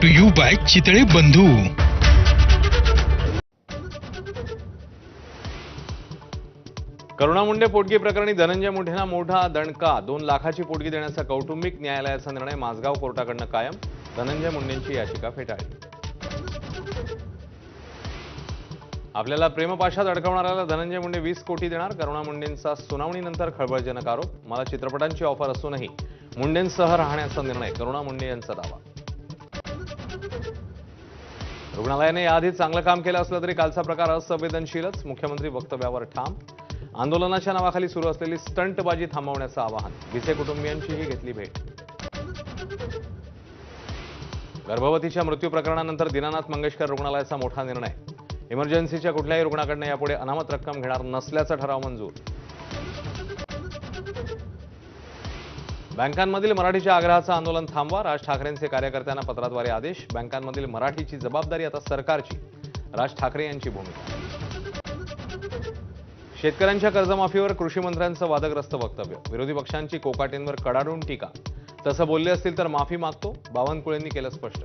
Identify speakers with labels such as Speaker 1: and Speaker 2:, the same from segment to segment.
Speaker 1: To you bye Chitale बंधू।
Speaker 2: करुणा मुंडे पोटगी प्रकरणी धनंजय मुंडेंना मोठा दणका। 2 लाखाची पोटगी देण्याचा कौटुंबिक न्यायालयाचा निर्णय माझगाव कोर्टाकडून कायम। धनंजय मुंडेंची याचिका फेटाळली। आपल्याला प्रेमपाशात अडकवणाऱ्याला धनंजय मुंडे 20 कोटी देणार। करुणा मुंडेंचा सुनावणीनंतर खळबळजनक आरोप। मला चित्रपटांची ऑफर असूनही मुंडेंसह राहण्याचा निर्णय, करुणा मुंडे यांचा दावा। रुग्णालयाने याआधी चांगलं काम केलं असलं तरी कालचा प्रकार असंवेदनशीलच। मुख्यमंत्री वक्तव्यावर ठाम। आंदोलनाच्या नावाखाली सुरू असलेली स्टंटबाजी थांबवण्याचं आवाहन। भिसे कुटुंबियांचीही घेतली भेट। गर्भवतीच्या मृत्यू प्रकरणानंतर दीनानाथ मंगेशकर रुग्णालयाचा मोठा निर्णय। इमर्जन्सीच्या कुठल्याही रुग्णाकडून यापुढे अनामत रक्कम घेणार नसल्याचा ठराव मंजूर। बँकांमधील मराठीच्या आग्रहाचं आंदोलन थांबवा। राज ठाकरेंचे कार्यकर्त्यांना पत्राद्वारे आदेश। बँकांमधील मराठीची जबाबदारी आता सरकारची, राज ठाकरे यांची भूमिका। शेतकऱ्यांच्या कर्जमाफीवर कृषी मंत्र्यांचं वादग्रस्त वक्तव्य। विरोधी पक्षांची कोकाटेंवर कडाडून टीका। तसं बोलले असतील तर माफी मागतो, बावनकुळेंनी केलं स्पष्ट।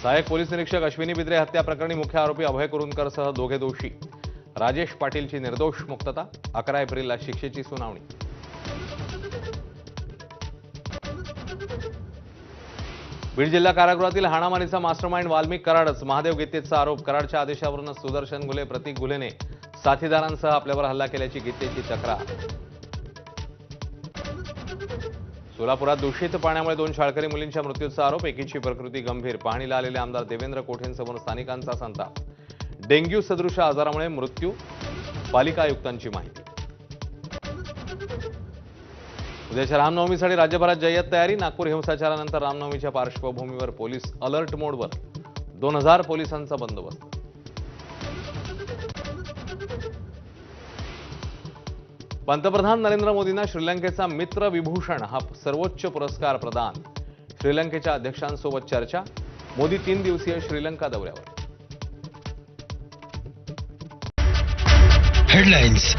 Speaker 2: सहाय्यक पोलीस निरीक्षक अश्विनी बिद्रे हत्या प्रकरणी मुख्य आरोपी अभय कुरुंदकरसह दोघे दोषी। राजेश पाटीलची निर्दोष मुक्तता। 11 एप्रिलला शिक्षेची सुनावणी। बीड जिल्हा कारागृहातील हाणामारीचा मास्टरमाइंड वाल्मिक कराडच। महादेव गीतेचा आरोप। कराडच्या आदेशावरून सुदर्शन घुले, प्रतीक घुलेने साथीदारांसह आपल्यावर हल्ला केल्याची गीतेची तक्रार। सोलापुरात दूषित पाण्यामुळे 2 शाळकरी मुलींच्या मृत्यूचा आरोप। एकीची प्रकृती गंभीर। पाहणीला आलेले आमदार देवेंद्र कोठेंसमोर स्थानिकांचा संताप। डेंग्यू सदृश आजारामुळे मृत्यू, पालिका आयुक्तांची माहिती। उद्याच्या रामनवमीसाठी राज्यभरात जय्यत तयारी। नागपूर हिंसाचारानंतर रामनवमीच्या पार्श्वभूमीवर पोलीस अलर्ट मोडवर। 2000 पोलिसांचा बंदोबस्त। पंतप्रधान नरेंद्र मोदींना श्रीलंकेचा मित्र विभूषण हा सर्वोच्च पुरस्कार प्रदान। श्रीलंकेच्या अध्यक्षांसोबत चर्चा। मोदी 3 दिवसीय श्रीलंका दौऱ्यावर।
Speaker 1: हेडलाइन्स।